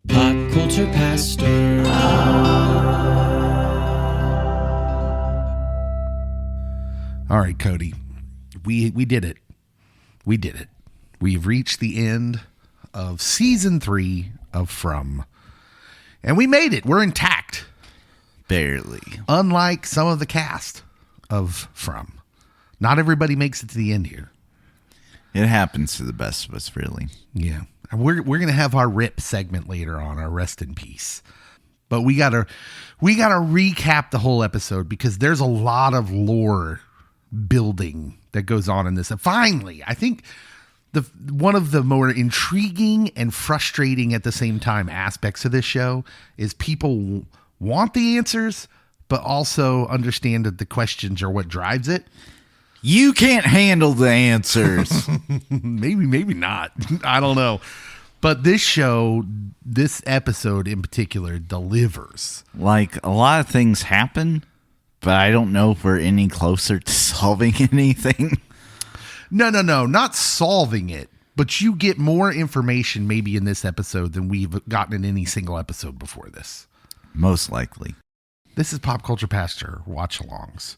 Pop Culture Pastor. All right, Cody, we did it. We did it. We've reached the end of season 3 of From. And we made it. We're intact. Barely. Unlike some of the cast of From. Not everybody makes it to the end here. It happens to the best of us, really. Yeah. And we're going to have our RIP segment later on, our rest in peace. But we got to recap the whole episode because there's a lot of lore building that goes on in this. And finally, I think one of the more intriguing and frustrating at the same time aspects of this show is people want the answers, but also understand that the questions are what drives it. You can't handle the answers. Maybe not. I don't know. But this show, this episode in particular, delivers. Like, a lot of things happen, but I don't know if we're any closer to solving anything. No, not solving it, but you get more information maybe in this episode than we've gotten in any single episode before this. Most likely. This is Pop Culture Pastor Watch-Alongs.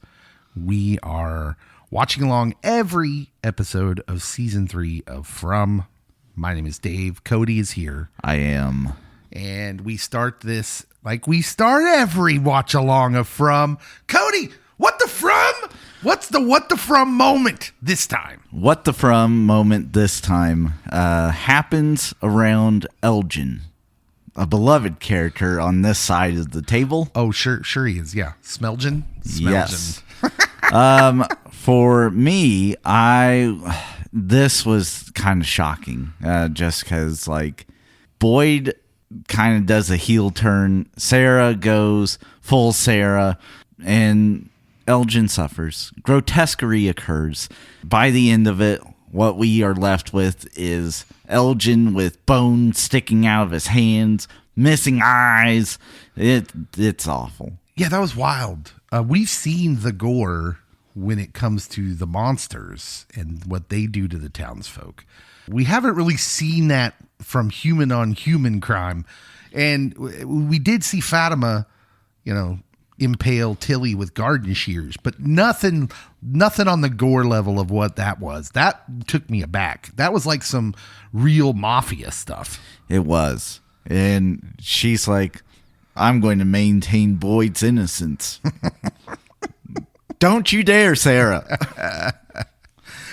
We are watching along every episode of season 3 of From. My name is Dave. Cody is here. I am. And we start this like we start every watch-along of From. Cody, what the From? What's the what the From moment this time? What the From moment this time happens around Elgin, a beloved character on this side of the table. Oh, sure he is. Yeah. Smelgin? Yes. For me, this was kind of shocking, just because, like, Boyd kind of does a heel turn. Sarah goes full Sarah, and Elgin suffers. Grotesquerie occurs. By the end of it, what we are left with is Elgin with bones sticking out of his hands, missing eyes. It's awful. Yeah, that was wild. We've seen the gore when it comes to the monsters and what they do to the townsfolk. We haven't really seen that from human on human crime. And we did see Fatima, impale Tilly with garden shears, but nothing on the gore level of what that was. That took me aback. That was like some real mafia stuff. It was. And she's like, I'm going to maintain Boyd's innocence. Don't you dare, Sarah.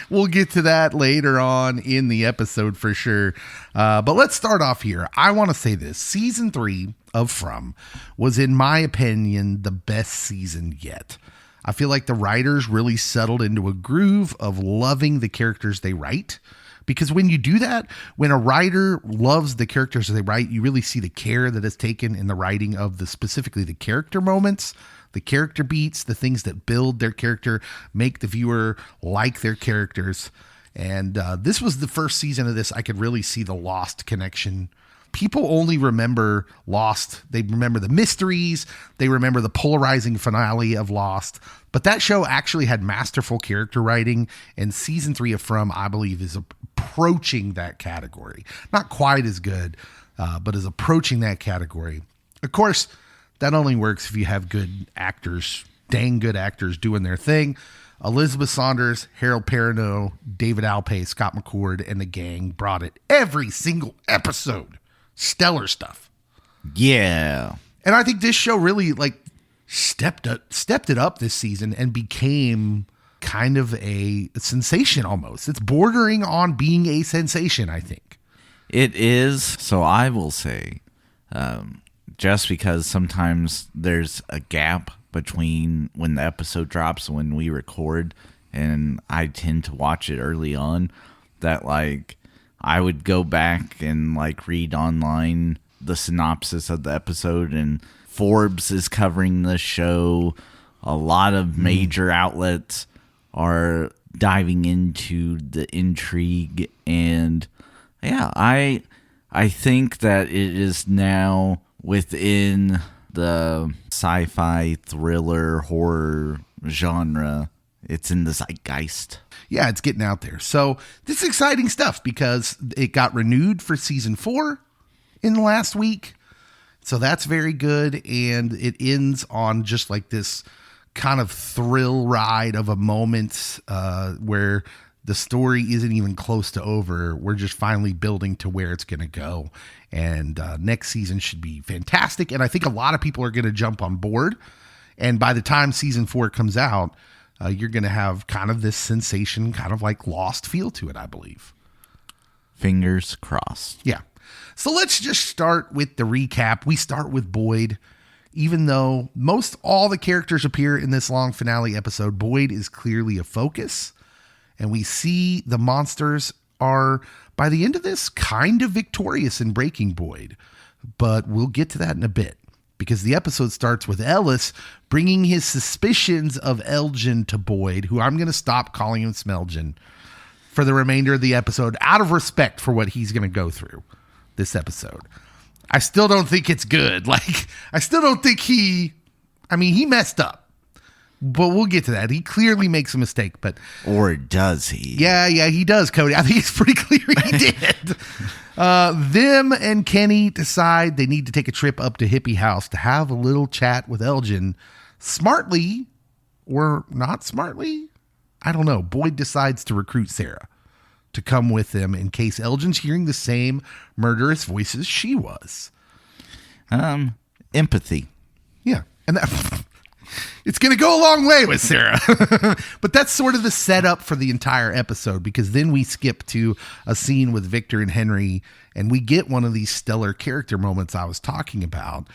We'll get to that later on in the episode for sure. But let's start off here. I want to say this. Season 3 of From was, in my opinion, the best season yet. I feel like the writers really settled into a groove of loving the characters they write. Because when you do that, when a writer loves the characters they write, you really see the care that is taken in the writing of specifically the character moments, the character beats, the things that build their character, make the viewer like their characters. And this was the first season of this I could really see the Lost connection. People only remember Lost. They remember the mysteries. They remember the polarizing finale of Lost. But that show actually had masterful character writing. And season 3 of From, I believe, is approaching that category. Not quite as good, but is approaching that category. Of course, that only works if you have good actors, dang good actors doing their thing. Elizabeth Saunders, Harold Perrineau, David Alpay, Scott McCord, and the gang brought it every single episode. Stellar stuff. Yeah. And I think this show really stepped it up this season and became kind of a sensation almost. It's bordering on being a sensation, I think. It is. So I will say, just because sometimes there's a gap between when the episode drops and when we record, and I tend to watch it early on, that I would go back and read online the synopsis of the episode, and Forbes is covering the show. A lot of major outlets are diving into the intrigue, and yeah, I think that it is now within the sci-fi thriller horror genre. It's in the zeitgeist. Yeah, it's getting out there. So this is exciting stuff because it got renewed for season 4. in the last week. So that's very good. And it ends on just like this kind of thrill ride of a moment where the story isn't even close to over. We're just finally building to where it's going to go. And next season should be fantastic. And I think a lot of people are going to jump on board. And by the time season 4 comes out, you're going to have kind of this sensation, kind of like Lost feel to it, I believe. Fingers crossed. Yeah. So let's just start with the recap. We start with Boyd. Even though most all the characters appear in this long finale episode, Boyd is clearly a focus. And we see the monsters are, by the end of this, kind of victorious in breaking Boyd. But we'll get to that in a bit. Because the episode starts with Ellis bringing his suspicions of Elgin to Boyd, who I'm going to stop calling him Smelgin for the remainder of the episode, out of respect for what he's going to go through this episode. I still don't think it's good. Like, I still don't think he messed up. But we'll get to that. He clearly makes a mistake, but... Or does he? Yeah, he does, Cody. I think it's pretty clear he did. Them and Kenny decide they need to take a trip up to Hippie House to have a little chat with Elgin. Smartly, or not smartly, I don't know. Boyd decides to recruit Sarah to come with them in case Elgin's hearing the same murderous voices she was. Empathy. Yeah, and that... It's going to go a long way with Sarah. But that's sort of the setup for the entire episode, because then we skip to a scene with Victor and Henry, and we get one of these stellar character moments I was talking about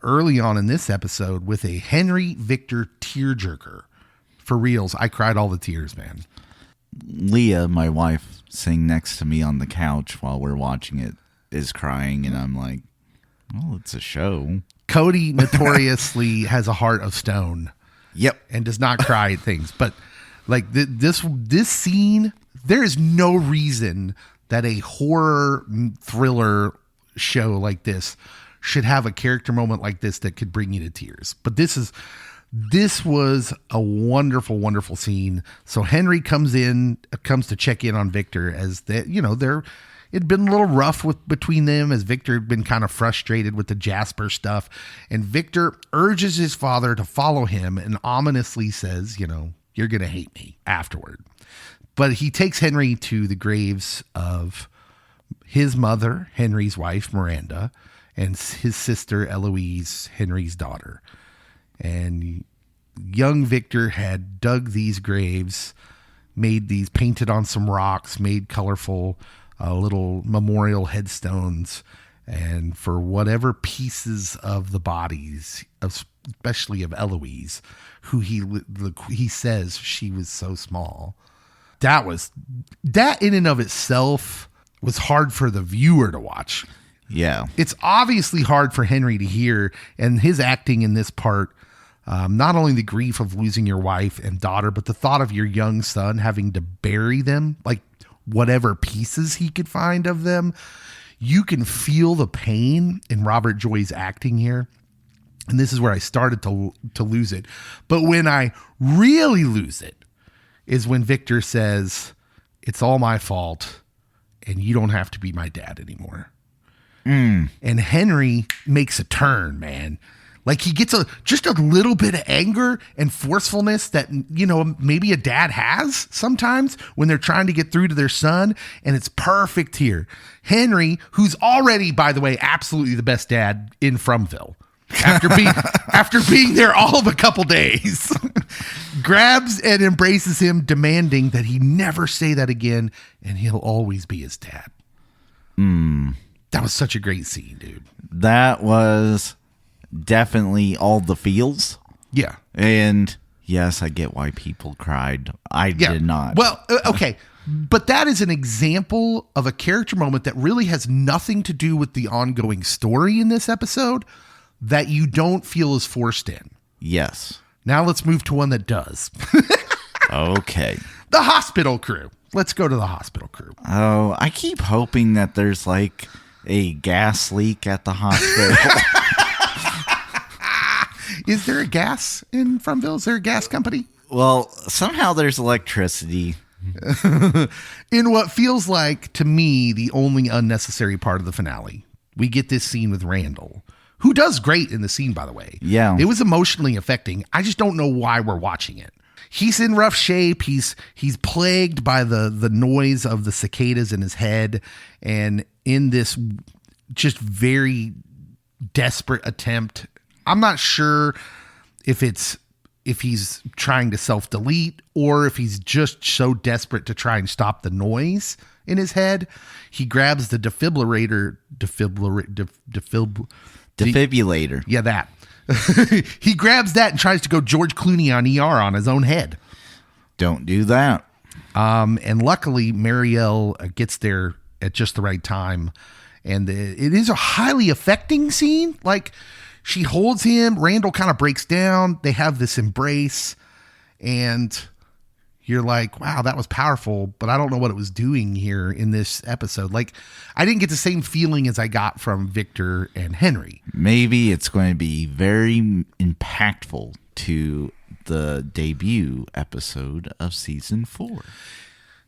early on in this episode with a Henry-Victor tearjerker. For reals, I cried all the tears, man. Leah, my wife, sitting next to me on the couch while we're watching it, is crying, and I'm like, well, it's a show. Cody notoriously has a heart of stone. Yep. And does not cry at things. But like this scene, there is no reason that a horror thriller show like this should have a character moment like this that could bring you to tears. But this was a wonderful, wonderful scene. So Henry comes to check in on Victor as it'd been a little rough between them, as Victor had been kind of frustrated with the Jasper stuff. And Victor urges his father to follow him and ominously says, you're going to hate me afterward. But he takes Henry to the graves of his mother, Henry's wife, Miranda, and his sister, Eloise, Henry's daughter. And young Victor had dug these graves, painted on some rocks, made colorful little memorial headstones, and for whatever pieces of the bodies, especially of Eloise, who he says she was so small. That in and of itself was hard for the viewer to watch. Yeah. It's obviously hard for Henry to hear, and his acting in this part, not only the grief of losing your wife and daughter, but the thought of your young son having to bury them, like whatever pieces he could find of them. You can feel the pain in Robert Joy's acting here. And this is where I started to lose it. But when I really lose it is when Victor says, it's all my fault and you don't have to be my dad anymore. And Henry makes a turn, man. Like he gets just a little bit of anger and forcefulness that, maybe a dad has sometimes when they're trying to get through to their son. And it's perfect here. Henry, who's already, by the way, absolutely the best dad in Fromville, after being there all of a couple days, grabs and embraces him, demanding that he never say that again. And he'll always be his dad. That was such a great scene, dude. That was definitely all the feels. Yeah. And yes, I get why people cried. I did not. Well, okay. But that is an example of a character moment that really has nothing to do with the ongoing story in this episode that you don't feel is forced in. Yes. Now let's move to one that does. Okay. The hospital crew. Let's go to the hospital crew. Oh, I keep hoping that there's like a gas leak at the hospital. Is there a gas in Fromville? Is there a gas company? Well, somehow there's electricity. In what feels like, to me, the only unnecessary part of the finale. we get this scene with Randall, who does great in the scene, by the way. Yeah. It was emotionally affecting. I just don't know why we're watching it. He's in rough shape. He's plagued by the noise of the cicadas in his head, and in this just very desperate attempt. I'm not sure if he's trying to self-delete or if he's just so desperate to try and stop the noise in his head. He grabs the defibrillator. Yeah, that. He grabs that and tries to go George Clooney on ER on his own head. Don't do that. And luckily, Marielle gets there at just the right time. And it is a highly affecting scene. Like, she holds him. Randall kind of breaks down. They have this embrace. And you're like, wow, that was powerful. But I don't know what it was doing here in this episode. Like, I didn't get the same feeling as I got from Victor and Henry. Maybe it's going to be very impactful to the debut episode of season 4.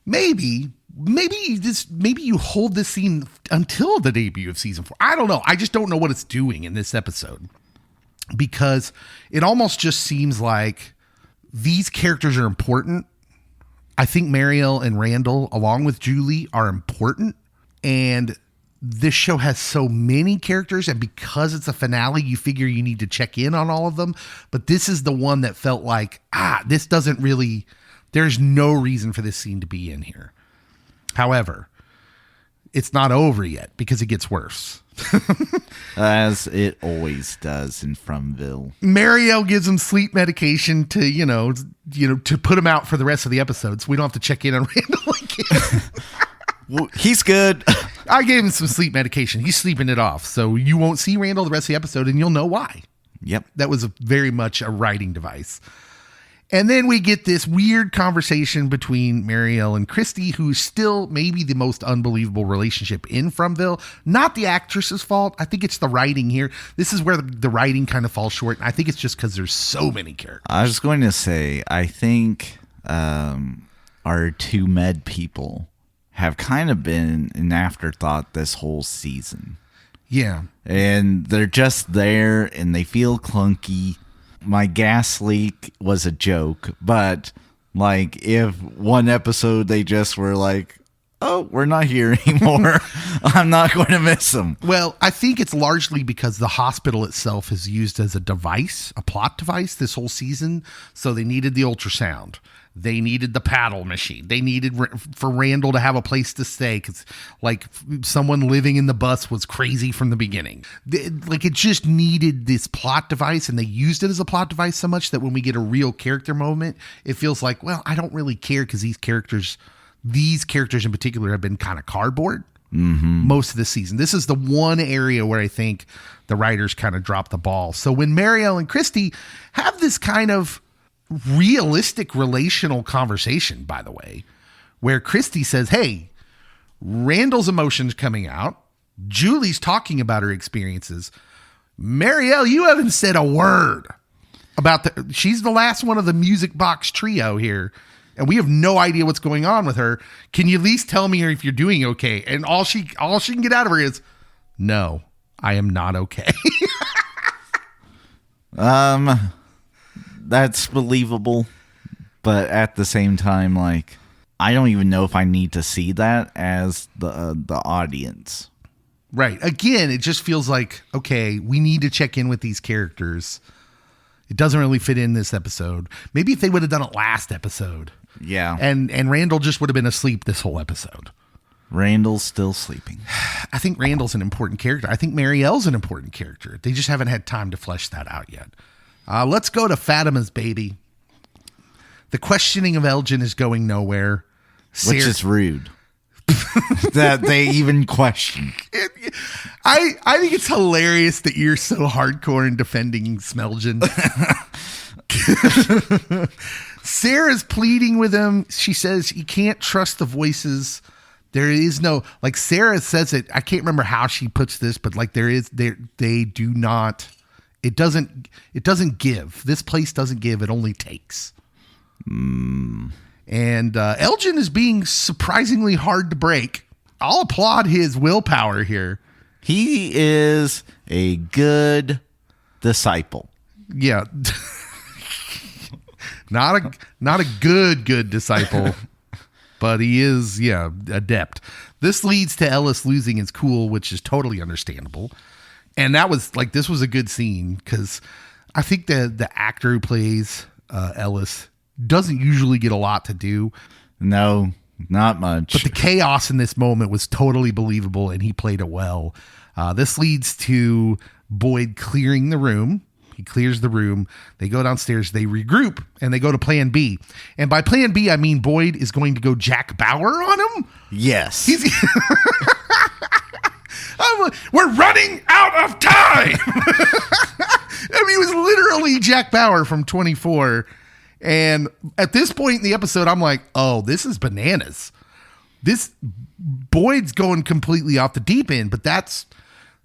Maybe you hold this scene until the debut of season 4. I don't know. I just don't know what it's doing in this episode, because it almost just seems like these characters are important. I think Marielle and Randall, along with Julie, are important. And this show has so many characters, and because it's a finale, you figure you need to check in on all of them. But this is the one that felt like, this doesn't really, there's no reason for this scene to be in here. However, it's not over yet because it gets worse. As it always does in Fromville. Marielle gives him sleep medication to, to put him out for the rest of the episode, so we don't have to check in on Randall again. Well, he's good. I gave him some sleep medication. He's sleeping it off, so you won't see Randall the rest of the episode, and you'll know why. Yep. That was very much a writing device. And then we get this weird conversation between Marielle and Christy, who's still maybe the most unbelievable relationship in Fromville. Not the actress's fault. I think it's the writing here. This is where the writing kind of falls short. And I think it's just because there's so many characters. I was going to say, I think our two med people have kind of been an afterthought this whole season. Yeah. And they're just there and they feel clunky. My gas leak was a joke, but like if one episode they just were like, oh, we're not here anymore, I'm not going to miss them. Well, I think it's largely because the hospital itself is used as a device, a plot device this whole season. So they needed the ultrasound. They needed the paddle machine. They needed for Randall to have a place to stay because, like, someone living in the bus was crazy from the beginning. It just needed this plot device, and they used it as a plot device so much that when we get a real character moment, it feels like, well, I don't really care because these characters in particular have been kind of cardboard most of the season. This is the one area where I think the writers kind of dropped the ball. So when Marielle and Christy have this kind of realistic relational conversation, by the way, where Christy says, hey, Randall's emotions coming out. Julie's talking about her experiences. Marielle, you haven't said a word about she's the last one of the music box trio here, and we have no idea what's going on with her. Can you at least tell me if you're doing okay? And all she can get out of her is, no, I am not okay. That's believable, but at the same time, like, I don't even know if I need to see that as the audience. Right. Again, it just feels like, okay, we need to check in with these characters. It doesn't really fit in this episode. Maybe if they would have done it last episode. Yeah. And Randall just would have been asleep this whole episode. Randall's still sleeping. I think Randall's an important character. I think Marielle's an important character. They just haven't had time to flesh that out yet. Let's go to Fatima's baby. The questioning of Elgin is going nowhere. Which is rude. That they even question. I think it's hilarious that you're so hardcore in defending Smelgin. Sarah's pleading with him. She says you can't trust the voices. There is no, like, Sarah says it. I can't remember how she puts this, but like they do not. It doesn't give. This place doesn't give. It only takes. And Elgin is being surprisingly hard to break. I'll applaud his willpower here. He is a good disciple. Yeah. not a good disciple, but he is, adept. This leads to Ellis losing his cool, which is totally understandable. And that was this was a good scene because I think the actor who plays Ellis doesn't usually get a lot to do. No, not much. But the chaos in this moment was totally believable, and he played it well. This leads to Boyd clearing the room. He clears the room. They go downstairs. They regroup, and they go to Plan B. And by Plan B, I mean Boyd is going to go Jack Bauer on him. Yes. We're running out of time. He was literally Jack Bauer from 24. And at this point in the episode, I'm like, oh, this is bananas. This Boyd's going completely off the deep end, but that's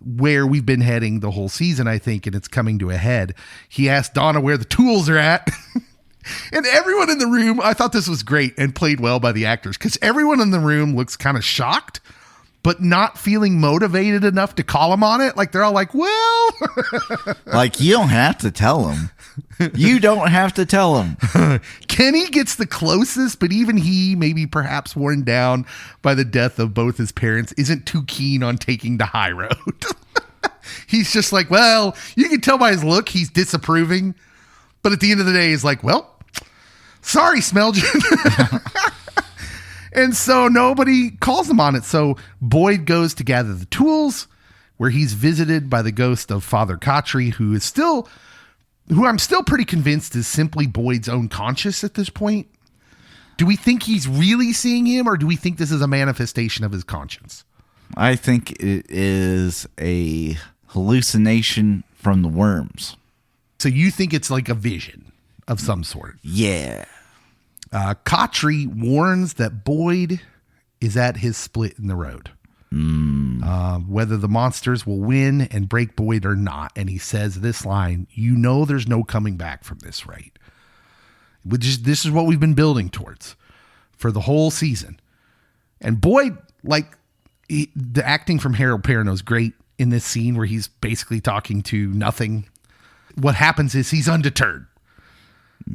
where we've been heading the whole season, I think, and it's coming to a head. He asked Donna where the tools are at. And everyone in the room, I thought this was great and played well by the actors because everyone in the room looks kind of shocked, but not feeling motivated enough to call him on it. Like they're all like, well, like you don't have to tell him. You don't have to tell him. Kenny gets the closest, but even he, maybe perhaps worn down by the death of both his parents, isn't too keen on taking the high road. He's just like, well, you can tell by his look, he's disapproving. But at the end of the day, he's like, well, sorry, Smelgen. And so nobody calls him on it. So Boyd goes to gather the tools, where he's visited by the ghost of Father Kotri, who I'm still pretty convinced is simply Boyd's own conscious at this point. Do we think he's really seeing him, or do we think this is a manifestation of his conscience? I think it is a hallucination from the worms. So you think it's like a vision of some sort? Yeah. Kotri warns that Boyd is at his split in the road. Whether the monsters will win and break Boyd or not. And he says this line, there's no coming back from this, right? This is what we've been building towards for the whole season. And Boyd, the acting from Harold Perrineau is great in this scene where he's basically talking to nothing. What happens is he's undeterred.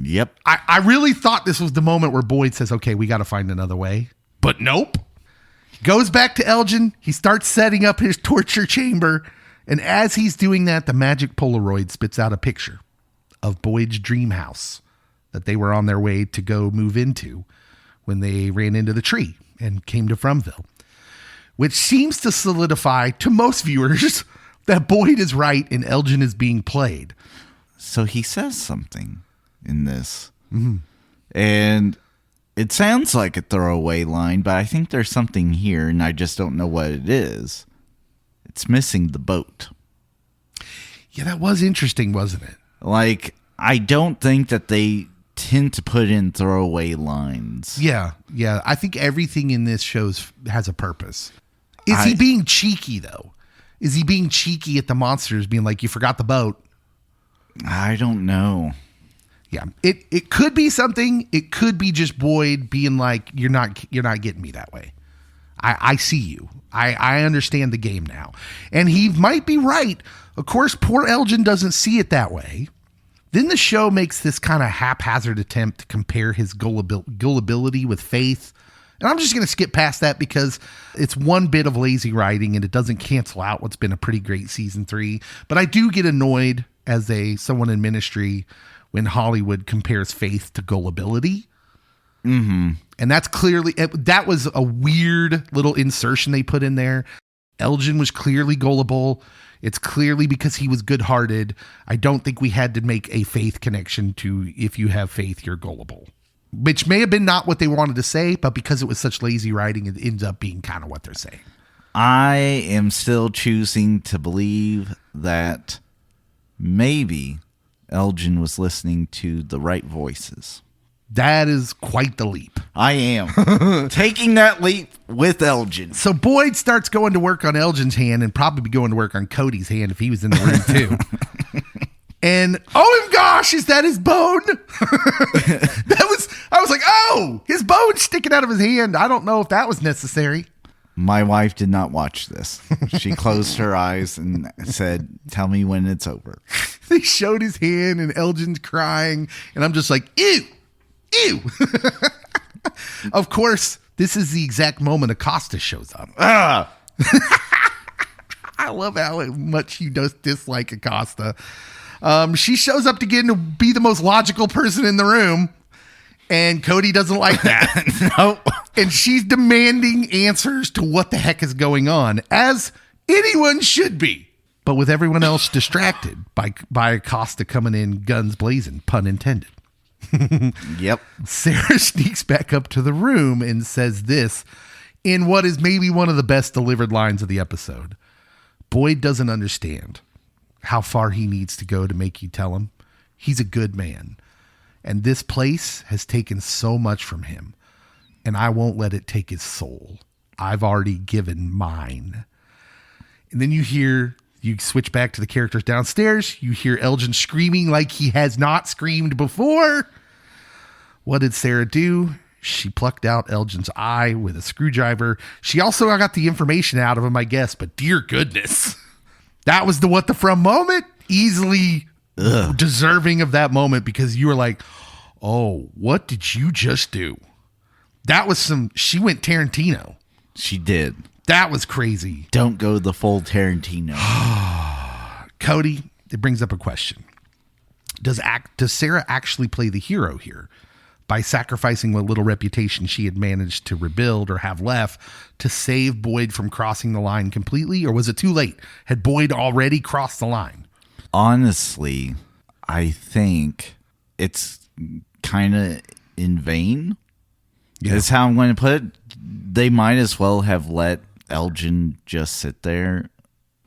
Yep. I really thought this was the moment where Boyd says, okay, we got to find another way. But nope. He goes back to Elgin. He starts setting up his torture chamber. And as he's doing that, the magic Polaroid spits out a picture of Boyd's dream house that they were on their way to go move into when they ran into the tree and came to Fromville, which seems to solidify to most viewers that Boyd is right and Elgin is being played. So he says something in this. Mm-hmm. And it sounds like a throwaway line, but I think there's something here, and I just don't know what it is. It's missing the boat. Yeah, that was interesting, wasn't it? I don't think that they tend to put in throwaway lines. Yeah. I think everything in this show has a purpose. Is he being cheeky, though? Is he being cheeky at the monsters, being like, you forgot the boat? I don't know. Yeah, it could be something. It could be just Boyd being like, you're not getting me that way. I see you. I understand the game now. And he might be right. Of course, poor Elgin doesn't see it that way. Then the show makes this kind of haphazard attempt to compare his gullibility with Faith. And I'm just going to skip past that because it's one bit of lazy writing and it doesn't cancel out what's been a pretty great season 3. But I do get annoyed as someone in ministry when Hollywood compares Faith to gullibility. Mm-hmm. And that was a weird little insertion they put in there. Elgin was clearly gullible. It's clearly because he was good-hearted. I don't think we had to make a Faith connection to if you have faith, you're gullible. Which may have been not what they wanted to say, but because it was such lazy writing, it ends up being kind of what they're saying. I am still choosing to believe that maybe Elgin was listening to the right voices. That is quite the leap. I am taking that leap with Elgin. So Boyd starts going to work on Elgin's hand and probably be going to work on Cody's hand if he was in the room too. And oh my gosh, is that his bone? I was like, oh, his bone's sticking out of his hand. I don't know if that was necessary. My wife did not watch this. She closed her eyes and said, "Tell me when it's over." They showed his hand and Elgin's crying. And I'm just like, ew, ew. Of course, this is the exact moment Acosta shows up. Ah! I love how much you dislike Acosta. She shows up to get to be the most logical person in the room. And Cody doesn't like that. No. And she's demanding answers to what the heck is going on, as anyone should be. But with everyone else distracted by Acosta coming in guns blazing, pun intended. Yep. Sarah sneaks back up to the room and says this in what is maybe one of the best delivered lines of the episode. Boyd doesn't understand how far he needs to go to make you tell him. He's a good man. And this place has taken so much from him. And I won't let it take his soul. I've already given mine. And then you switch back to the characters downstairs. You hear Elgin screaming like he has not screamed before. What did Sarah do? She plucked out Elgin's eye with a screwdriver. She also got the information out of him, I guess. But dear goodness, that was the what the from moment. Easily deserving of that moment, because you were like, oh, what did you just do? That was she went Tarantino. She did. That was crazy. Don't go the full Tarantino. Cody, it brings up a question. Does Sarah actually play the hero here by sacrificing what little reputation she had managed to rebuild or have left to save Boyd from crossing the line completely? Or was it too late? Had Boyd already crossed the line? Honestly, I think it's kind of in vain. Yeah. That's how I'm going to put it. They might as well have let Elgin just sit there.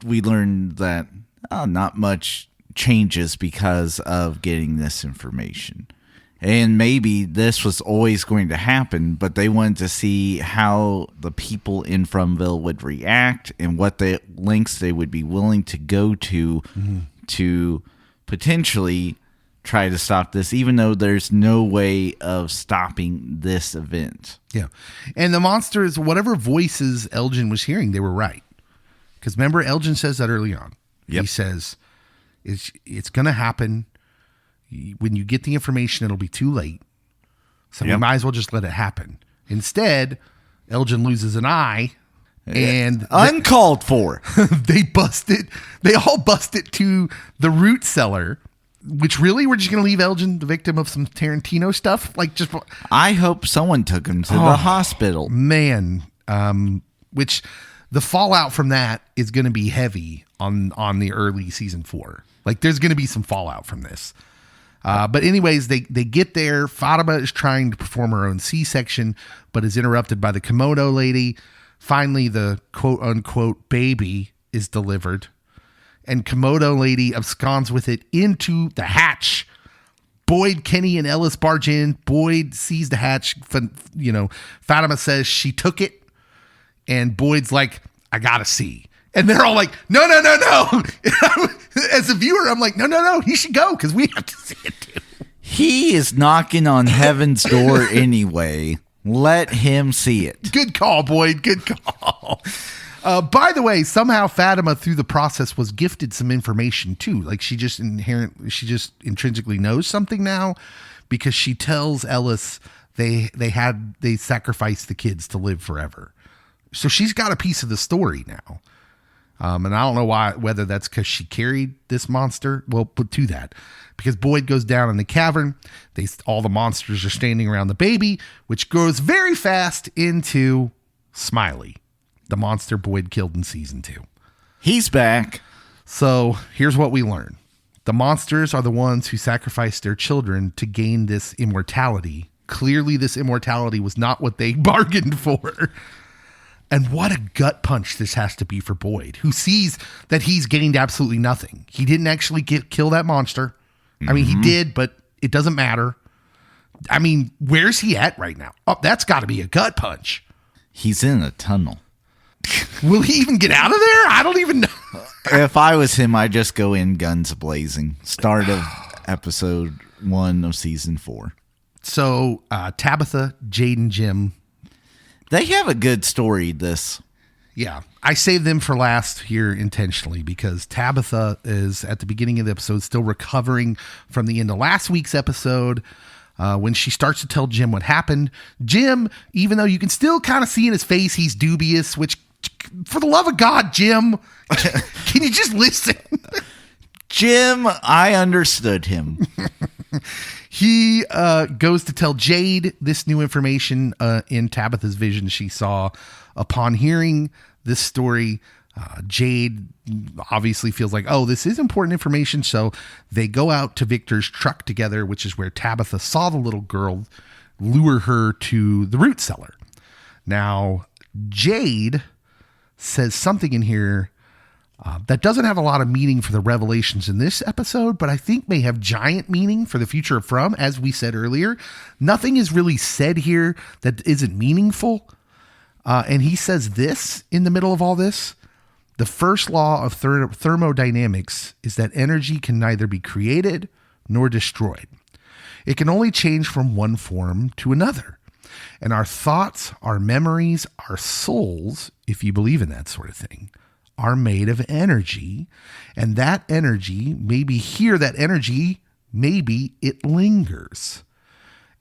We learned that not much changes because of getting this information. And maybe this was always going to happen, but they wanted to see how the people in Fromville would react and what the lengths they would be willing to go to potentially try to stop this, even though there's no way of stopping this event. Yeah. And the monsters, whatever voices Elgin was hearing, they were right. Because remember, Elgin says that early on. Yep. He says, it's going to happen. When you get the information, it'll be too late. So we might as well just let it happen. Instead, Elgin loses an eye. And uncalled for. They all busted to the root cellar, which really we're just going to leave Elgin the victim of some Tarantino stuff. I hope someone took him to the hospital. Man, which the fallout from that is going to be heavy on the early season 4. Like there's going to be some fallout from this. But anyways, they get there. Fatima is trying to perform her own C-section, but is interrupted by the Komodo lady. Finally, the quote-unquote baby is delivered, and Komodo lady absconds with it into the hatch. Boyd, Kenny, and Ellis barge in. Boyd sees the hatch. Fatima says she took it, and Boyd's like, I gotta see. And they're all like, no. As a viewer, I'm like, no, he should go because we have to see it too. He is knocking on heaven's door anyway. Let him see it. Good call, Boyd. Good call. By the way, somehow Fatima, through the process, was gifted some information too. Like she just intrinsically knows something now, because she tells Ellis they sacrificed the kids to live forever. So she's got a piece of the story now. And I don't know whether that's because she carried this monster. Well, put to that. Because Boyd goes down in the cavern. All the monsters are standing around the baby, which grows very fast into Smiley, the monster Boyd killed in season 2. He's back. So here's what we learn. The monsters are the ones who sacrificed their children to gain this immortality. Clearly, this immortality was not what they bargained for. And what a gut punch this has to be for Boyd, who sees that he's gained absolutely nothing. He didn't actually kill that monster. I mean, he did, but it doesn't matter. I mean, where's he at right now? Oh, that's got to be a gut punch. He's in a tunnel. Will he even get out of there? I don't even know. If I was him, I'd just go in guns blazing. Start of episode 1 of season 4. So Tabitha, Jade, and Jim. They have a good story, this. Yeah, I saved them for last here intentionally because Tabitha is at the beginning of the episode still recovering from the end of last week's episode when she starts to tell Jim what happened. Jim, even though you can still kind of see in his face he's dubious, which, for the love of God, Jim, can you just listen? Jim, I understood him. He goes to tell Jade this new information in Tabitha's vision she saw. Upon hearing this story, Jade obviously feels like, oh, this is important information. So they go out to Victor's truck together, which is where Tabitha saw the little girl lure her to the root cellar. Now, Jade says something in here that doesn't have a lot of meaning for the revelations in this episode, but I think may have giant meaning for the future of From. As we said earlier, nothing is really said here that isn't meaningful. And he says this in the middle of all this: the first law of thermodynamics is that energy can neither be created nor destroyed. It can only change from one form to another. And our thoughts, our memories, our souls, if you believe in that sort of thing, are made of energy. And that energy, maybe it lingers.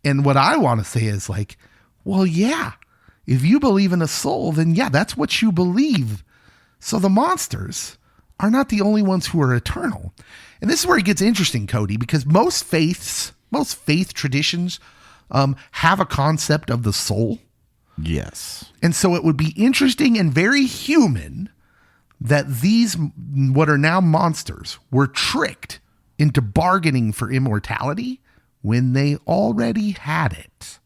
And what I want to say is like, well, yeah. If you believe in a soul, then yeah, that's what you believe. So the monsters are not the only ones who are eternal. And this is where it gets interesting, Cody, because most faith traditions have a concept of the soul. Yes. And so it would be interesting and very human that these, what are now monsters, were tricked into bargaining for immortality when they already had it.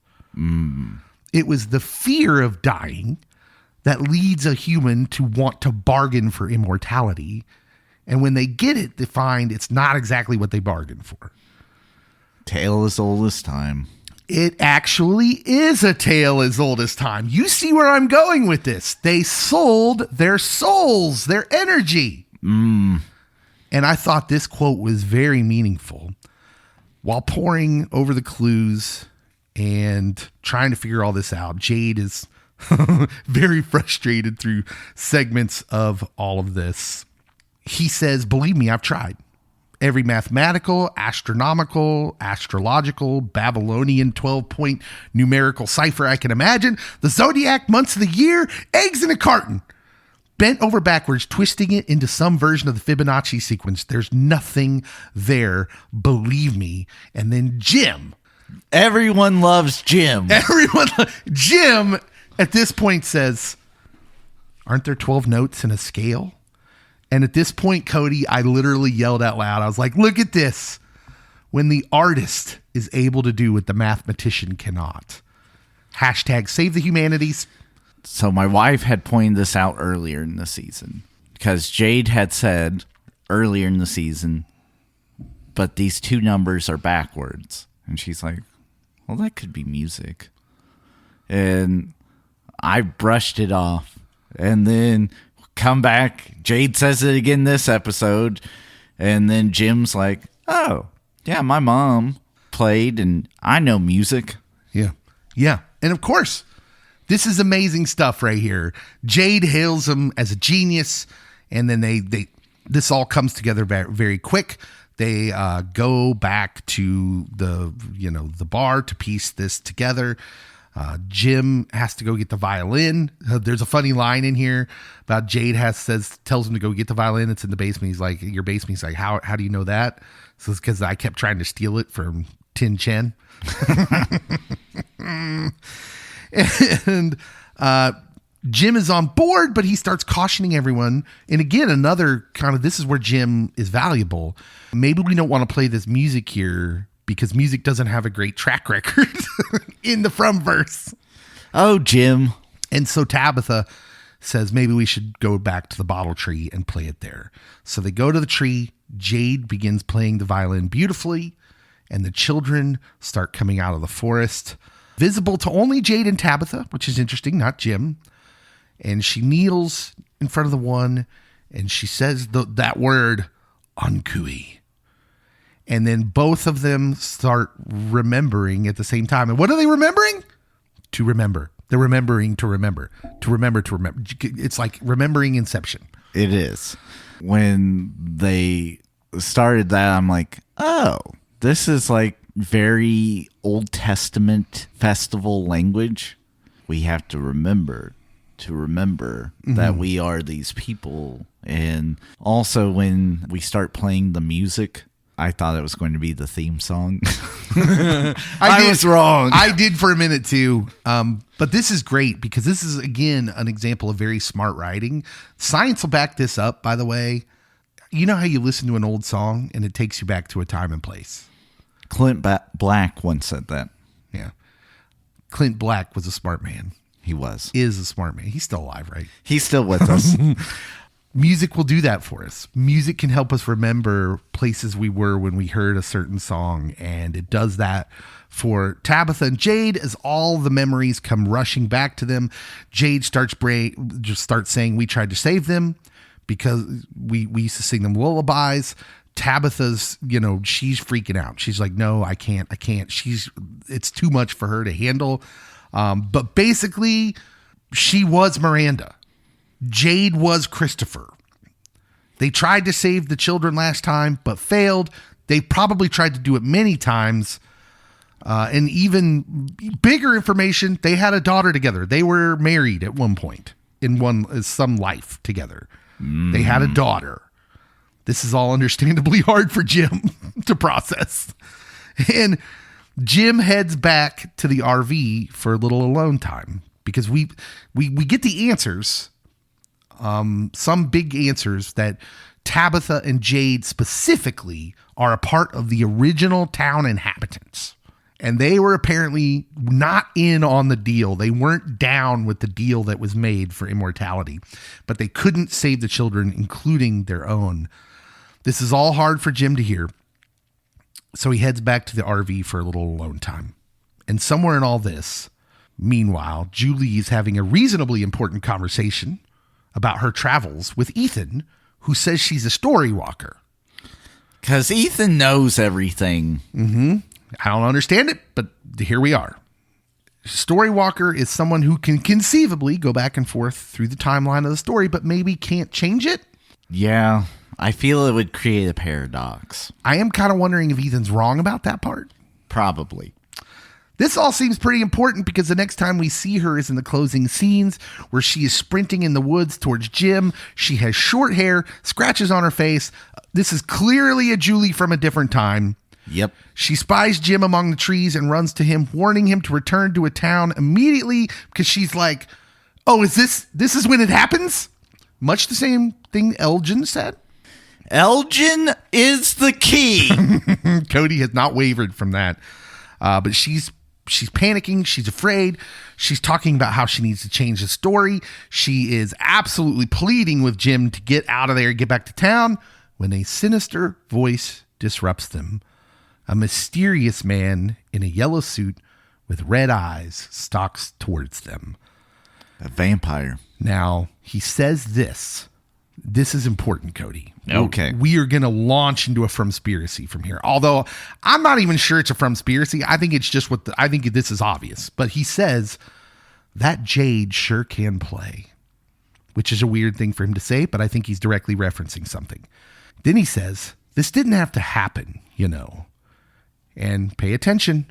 It was the fear of dying that leads a human to want to bargain for immortality. And when they get it, they find it's not exactly what they bargained for. Tale as old as time. It actually is a tale as old as time. You see where I'm going with this. They sold their souls, their energy. And I thought this quote was very meaningful. While poring over the clues and trying to figure all this out, Jade is very frustrated through segments of all of this. He says, believe me, I've tried. Every mathematical, astronomical, astrological, Babylonian 12-point numerical cipher I can imagine, the zodiac, months of the year, eggs in a carton. Bent over backwards, twisting it into some version of the Fibonacci sequence. There's nothing there, believe me. And then Jim. Everyone loves Jim. Jim at this point says, aren't there 12 notes in a scale? And at this point, Cody, I literally yelled out loud. I was like, look at this. When the artist is able to do what the mathematician cannot. Hashtag save the humanities. So my wife had pointed this out earlier in the season because Jade had said earlier in the season, but these two numbers are backwards. And she's like, well, that could be music. And I brushed it off. And then come back, Jade says it again this episode. And then Jim's like, oh, yeah, my mom played and I know music. Yeah. Yeah. And of course, this is amazing stuff right here. Jade hails him as a genius. And then this all comes together very, very quick. They go back to the bar to piece this together. Jim has to go get the violin. There's a funny line in here about Jade tells him to go get the violin. It's in the basement. He's like, your basement. He's like, how do you know that? So it's because I kept trying to steal it from Tin Chen. And Jim is on board, but he starts cautioning everyone. And again, another kind of, this is where Jim is valuable. Maybe we don't want to play this music here because music doesn't have a great track record in the Fromverse. Oh, Jim. And so Tabitha says maybe we should go back to the bottle tree and play it there. So they go to the tree. Jade begins playing the violin beautifully, and the children start coming out of the forest, visible to only Jade and Tabitha, which is interesting, not Jim. And she kneels in front of the one, and she says that word, Ankui. And then both of them start remembering at the same time. And what are they remembering? To remember. The remembering to remember. To remember to remember. It's like remembering Inception. It is. When they started that, I'm like, oh, this is like very Old Testament festival language. We have to remember that we are these people. And also when we start playing the music, I thought it was going to be the theme song. I was wrong. I did for a minute too. But this is great because this is, again, an example of very smart writing. Science will back this up, by the way. You know how you listen to an old song and it takes you back to a time and place? Clint Black once said that. Yeah. Clint Black was a smart man. He was. Is a smart man. He's still alive, right? He's still with us. Music will do that for us. Music can help us remember places we were when we heard a certain song, and it does that for Tabitha and Jade as all the memories come rushing back to them. Jade starts saying we tried to save them because we used to sing them lullabies. Tabitha's, she's freaking out. She's like, no, I can't. It's too much for her to handle. But basically, she was Miranda. Jade was Christopher. They tried to save the children last time, but failed. They probably tried to do it many times. And even bigger information, they had a daughter together. They were married at one point in some life together. They had a daughter. This is all understandably hard for Jim to process. And Jim heads back to the RV for a little alone time because we get the answers. Some big answers that Tabitha and Jade specifically are a part of the original town inhabitants. And they were apparently not in on the deal. They weren't down with the deal that was made for immortality, but they couldn't save the children, including their own. This is all hard for Jim to hear. So he heads back to the RV for a little alone time. And somewhere in all this, meanwhile, Julie is having a reasonably important conversation about her travels with Ethan, who says she's a story walker. Because Ethan knows everything. Mm-hmm. I don't understand it, but here we are. Story walker is someone who can conceivably go back and forth through the timeline of the story, but maybe can't change it. Yeah, I feel it would create a paradox. I am kind of wondering if Ethan's wrong about that part. Probably. This all seems pretty important because the next time we see her is in the closing scenes where she is sprinting in the woods towards Jim. She has short hair, scratches on her face. This is clearly a Julie from a different time. Yep. She spies Jim among the trees and runs to him, warning him to return to a town immediately because she's like, oh, is this is when it happens? Much the same thing Elgin said. Elgin is the key. Cody has not wavered from that. But she's panicking. She's afraid. She's talking about how she needs to change the story. She is absolutely pleading with Jim to get out of there, get back to town, when a sinister voice disrupts them. A mysterious man in a yellow suit with red eyes stalks towards them. A vampire. Now, he says this. This is important, Cody. Okay. We are going to launch into a Fromspiracy from here. Although I'm not even sure it's a Fromspiracy. I think it's just I think this is obvious. But he says that Jade sure can play, which is a weird thing for him to say, but I think he's directly referencing something. Then he says, this didn't have to happen, And pay attention.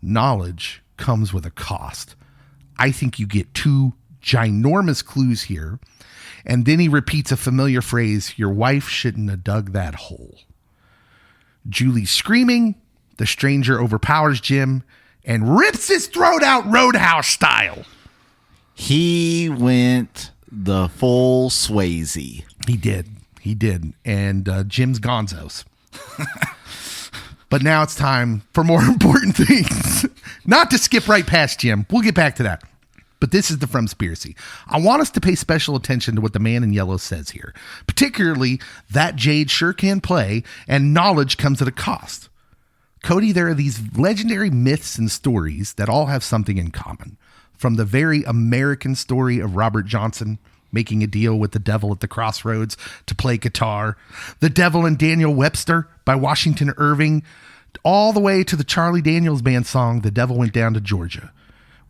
Knowledge comes with a cost. I think you get two ginormous clues here. And then he repeats a familiar phrase, your wife shouldn't have dug that hole. Julie's screaming. The stranger overpowers Jim and rips his throat out Roadhouse style. He went the full Swayze. He did. And Jim's gonzos. But now it's time for more important things. Not to skip right past Jim. We'll get back to that. But this is the Fromspiracy. I want us to pay special attention to what the man in yellow says here. Particularly that Jade sure can play and knowledge comes at a cost. Cody, there are these legendary myths and stories that all have something in common. From the very American story of Robert Johnson making a deal with the devil at the Crossroads to play guitar, The Devil and Daniel Webster by Washington Irving, all the way to the Charlie Daniels Band song, The Devil Went Down to Georgia,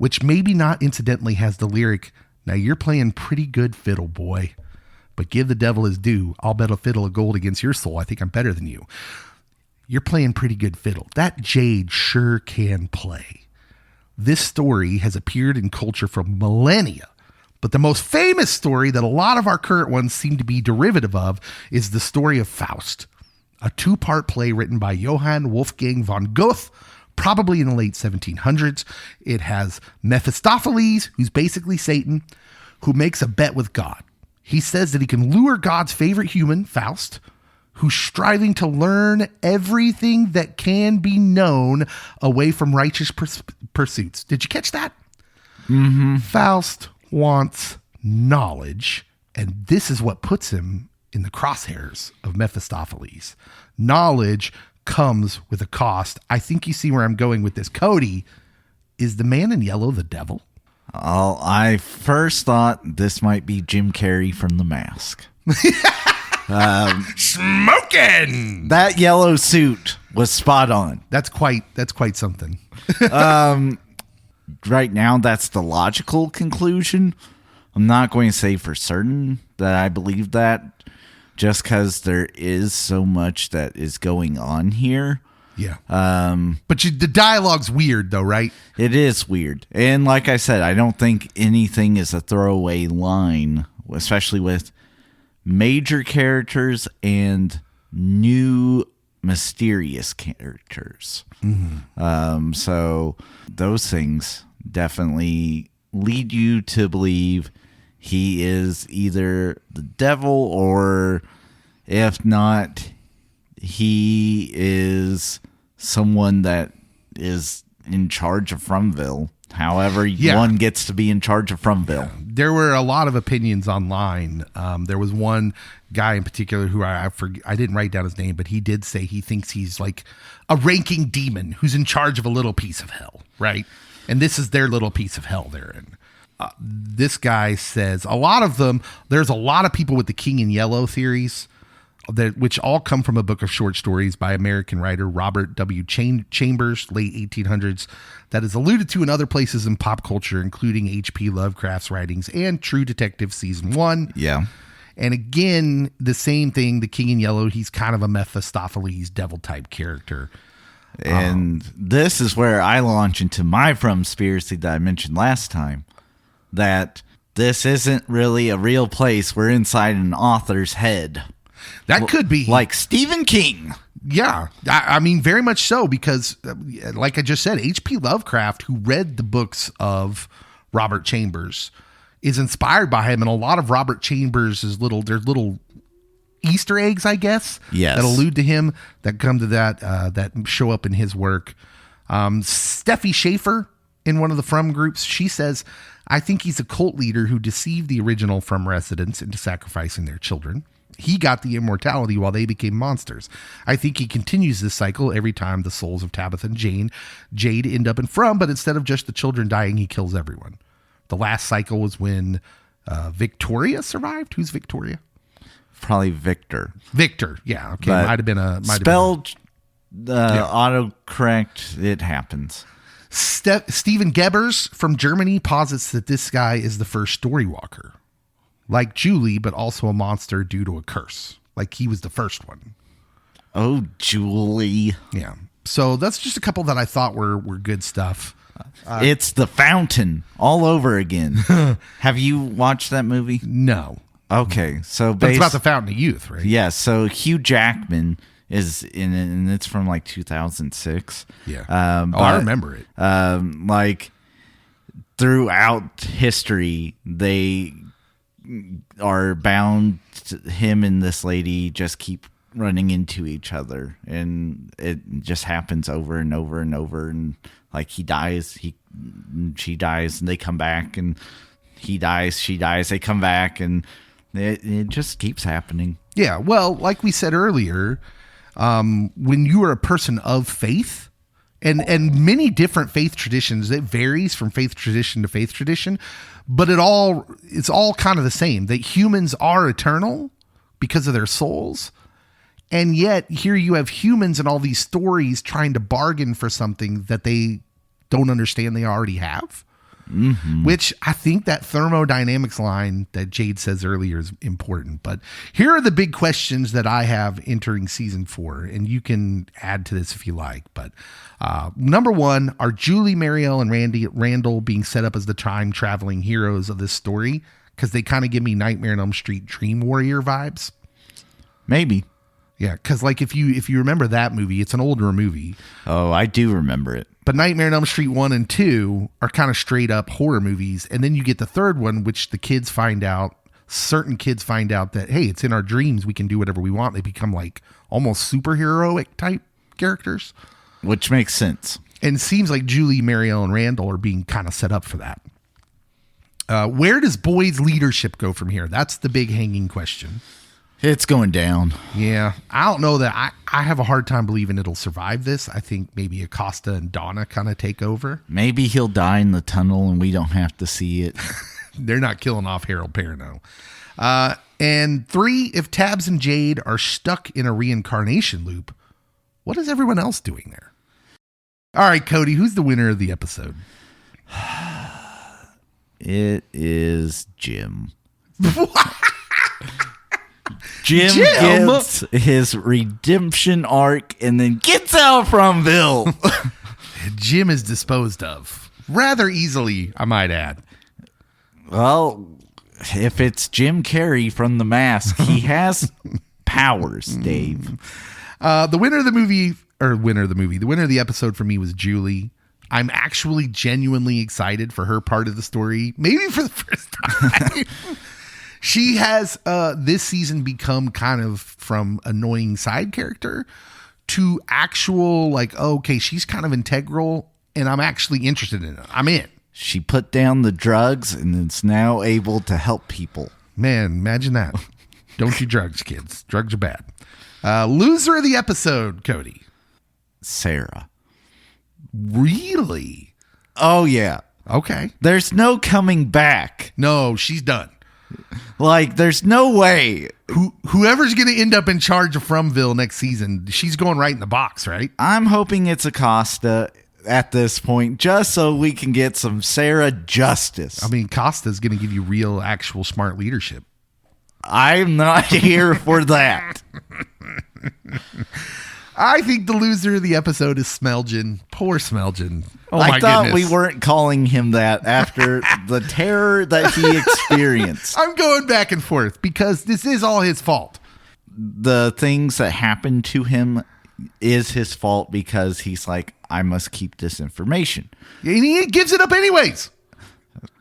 which maybe not incidentally has the lyric, "Now you're playing pretty good fiddle, boy, but give the devil his due. I'll bet a fiddle of gold against your soul. I think I'm better than you. You're playing pretty good fiddle." That jade sure can play. This story has appeared in culture for millennia, but the most famous story that a lot of our current ones seem to be derivative of is the story of Faust, a 2-part play written by Johann Wolfgang von Goethe, probably in the late 1700s. It has Mephistopheles, who's basically Satan, who makes a bet with God. He says that he can lure God's favorite human, Faust, who's striving to learn everything that can be known away from righteous pursuits. Did you catch that? Mm-hmm. Faust wants knowledge, and this is what puts him in the crosshairs of Mephistopheles. Knowledge comes with a cost. I think you see where I'm going with this. Cody, is the man in yellow the devil? Oh, I first thought this might be Jim Carrey from The Mask. Smoking! That yellow suit was spot on. That's quite something. Right now, that's the logical conclusion. I'm not going to say for certain that I believe that, just because there is so much that is going on here. Yeah. But the dialogue's weird, though, right? It is weird. And like I said, I don't think anything is a throwaway line, especially with major characters and new mysterious characters. Mm-hmm. So those things definitely lead you to believe he is either the devil, or if not, he is someone that is in charge of Fromville. However, one gets to be in charge of Fromville. There were a lot of opinions online. There was one guy in particular who I didn't write down his name, but he did say he thinks he's like a ranking demon who's in charge of a little piece of hell, right? And this is their little piece of hell they're in. This guy says a lot of them, there's a lot of people with the King in Yellow theories, which all come from a book of short stories by American writer Robert W. Chambers, late 1800s, that is alluded to in other places in pop culture, including H.P. Lovecraft's writings and True Detective Season 1. Yeah. And again, the same thing, the King in Yellow, he's kind of a Mephistopheles devil-type character. And this is where I launch into my Fromspiracy that I mentioned last time, that this isn't really a real place. We're inside an author's head. That could be. Like Stephen King. Yeah. I mean, very much so, because like I just said, H.P. Lovecraft, who read the books of Robert Chambers, is inspired by him. And a lot of Robert Chambers' there's little Easter eggs, I guess, yes, that allude to him, that come to that show up in his work. Steffi Schaefer, in one of the From groups, she says, "I think he's a cult leader who deceived the original From residents into sacrificing their children. He got the immortality while they became monsters. I think he continues this cycle every time the souls of Tabitha and Jade end up in From, but instead of just the children dying, he kills everyone. The last cycle was when Victoria survived." Who's Victoria? Probably Victor. Victor, yeah. Okay, But might have been a... spelled autocorrect, it happens. Stephen Gebers from Germany posits that this guy is the first storywalker. Like Julie, but also a monster due to a curse. Like he was the first one. Oh, Julie. Yeah. So that's just a couple that I thought were good stuff. It's The Fountain all over again. Have you watched that movie? No. Okay. So but it's about the Fountain of Youth, right? Yeah. So Hugh Jackman is in it, and it's from like 2006. Yeah. I remember it. Like throughout history, they are bound to, him and this lady just keep running into each other, and it just happens over and over and over. And like he dies, she dies, and they come back, and he dies, she dies, they come back, and it just keeps happening. Yeah. Well, like we said earlier, when you are a person of faith, and many different faith traditions, it varies from faith tradition to faith tradition, but it's all kind of the same, that humans are eternal because of their souls. And yet here you have humans in all these stories trying to bargain for something that they don't understand they already have. which I think that thermodynamics line that Jade says earlier is important. But here are the big questions that I have entering season 4, and you can add to this if you like. But number 1, are Julie, Marielle, and Randall being set up as the time traveling heroes of this story? Because they kind of give me Nightmare on Elm Street Dream Warrior vibes. Maybe. Yeah, because like if you remember that movie, it's an older movie. Oh, I do remember it. But Nightmare on Elm Street 1 and 2 are kind of straight up horror movies. And then you get the third one, which certain kids find out that, hey, it's in our dreams. We can do whatever we want. They become like almost superheroic type characters. Which makes sense. And it seems like Julie, Marielle, and Randall are being kind of set up for that. Where does Boyd's leadership go from here? That's the big hanging question. It's going down. Yeah. I don't know that I have a hard time believing it'll survive this. I think maybe Acosta and Donna kind of take over. Maybe he'll die in the tunnel and we don't have to see it. They're not killing off Harold Perrineau. And 3, if Tabs and Jade are stuck in a reincarnation loop, what is everyone else doing there? All right, Cody, who's the winner of the episode? It is Jim. Jim gets his redemption arc and then gets out from Fromville. Jim is disposed of rather easily, I might add. Well, if it's Jim Carrey from The Mask, he has powers, Dave. The winner of the episode for me was Julie. I'm actually genuinely excited for her part of the story, maybe for the first time. She has this season become kind of from annoying side character to actual like, okay, she's kind of integral and I'm actually interested in it. I'm in. She put down the drugs and is now able to help people. Man, imagine that. Don't do drugs, kids. Drugs are bad. Loser of the episode, Cody. Sarah. Really? Oh, yeah. Okay. There's no coming back. No, she's done. Like, there's no way. Whoever's going to end up in charge of Fromville next season, she's going right in the box, right? I'm hoping it's Acosta at this point, just so we can get some Sarah justice. I mean, Costa's going to give you real, actual smart leadership. I'm not here for that. I think the loser of the episode is Smelgin. Poor Smelgin. Oh, I my thought goodness. we weren't calling him that after the terror that he experienced. I'm going back and forth because this is all his fault. The things that happened to him is his fault because he's like, I must keep this information. And he gives it up anyways.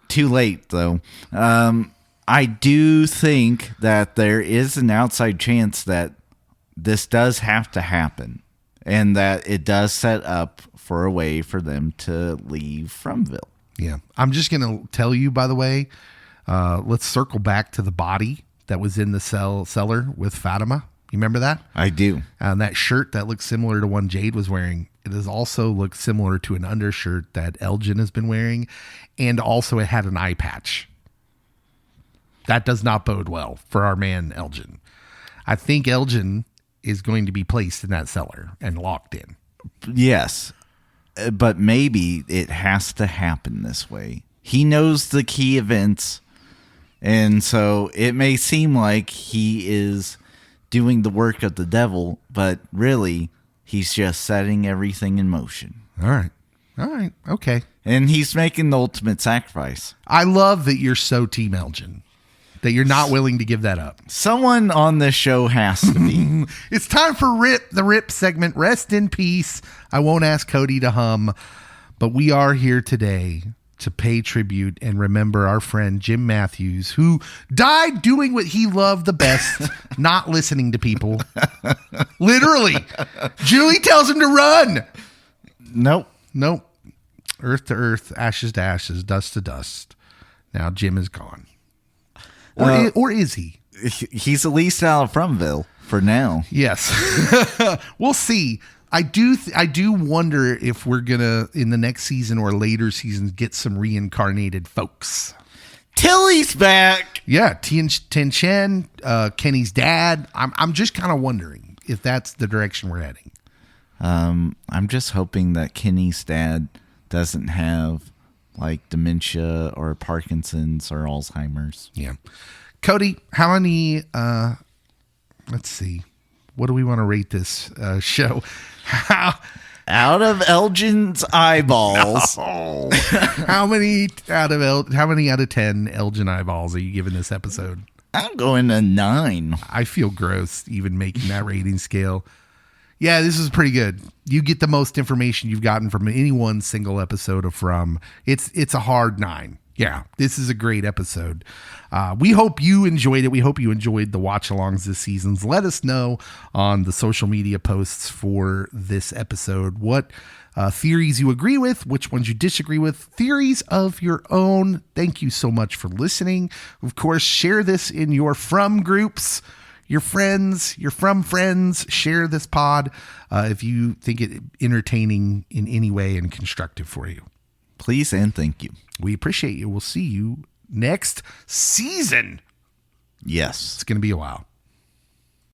Too late, though. I do think that there is an outside chance that this does have to happen and that it does set up for a way for them to leave Fromville. Yeah. I'm just going to tell you, by the way, let's circle back to the body that was in the cellar with Fatima. You remember that? I do. And that shirt that looks similar to one Jade was wearing. It does also look similar to an undershirt that Elgin has been wearing. And also it had an eye patch. That does not bode well for our man Elgin. I think Elgin is going to be placed in that cellar and locked in. Yes, but maybe it has to happen this way. He knows the key events, and so it may seem like he is doing the work of the devil, but really, he's just setting everything in motion. All right. Okay. And he's making the ultimate sacrifice. I love that you're so Team Elgin, that you're not willing to give that up. Someone on this show has to be. It's time for the Rip segment. Rest in peace. I won't ask Cody to hum, but we are here today to pay tribute and remember our friend Jim Matthews, who died doing what he loved the best, not listening to people. Literally. Julie tells him to run. Nope. Earth to earth, ashes to ashes, dust to dust. Now Jim is gone. Or is he? He's at least out of Fromville for now. Yes. We'll see. I do wonder if we're going to, in the next season or later seasons, get some reincarnated folks. Tilly's back. Yeah. Tien Chen, Kenny's dad. I'm just kind of wondering if that's the direction we're heading. I'm just hoping that Kenny's dad doesn't have like dementia or Parkinson's or Alzheimer's. Yeah. Cody, how many, let's see, what do we want to rate this show? Out of Elgin's eyeballs. Oh, how many out of 10 Elgin eyeballs are you giving this episode? I'm going to 9. I feel gross even making that rating scale. Yeah, this is pretty good. You get the most information you've gotten from any one single episode of From. It's a hard 9. Yeah, this is a great episode. We hope you enjoyed it. We hope you enjoyed the watch-alongs this season. Let us know on the social media posts for this episode what theories you agree with, which ones you disagree with, theories of your own. Thank you so much for listening. Of course, share this in your From groups, your friends, your From friends. Share this pod if you think it entertaining in any way and constructive for you. Please and thank you. We appreciate you. We'll see you next season. Yes. It's going to be a while.